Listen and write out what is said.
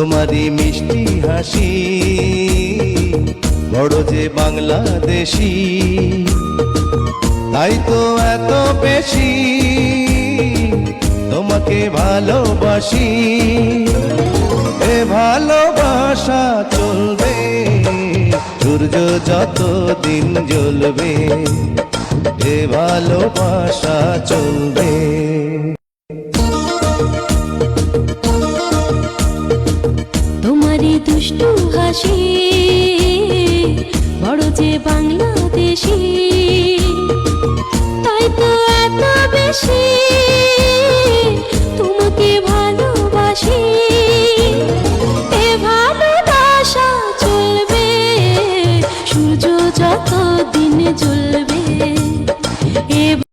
তোমারই মিষ্টি হাসি বড় যে বাংলাদেশি, তাই তো এত বেশি তোমাকে ভালোবাসি। এ ভালোবাসা চলবে সূর্য যত দিন জ্বলবে, এ ভালোবাসা চলবে। তোমারই দুষ্টু হাসি বড় যে বাংলাদেশি, তাই তো এত বেশি তোমাকে ভালোবাসি। এ ভালোবাসা চলবে সূর্য যত দিন জ্বলবে, এ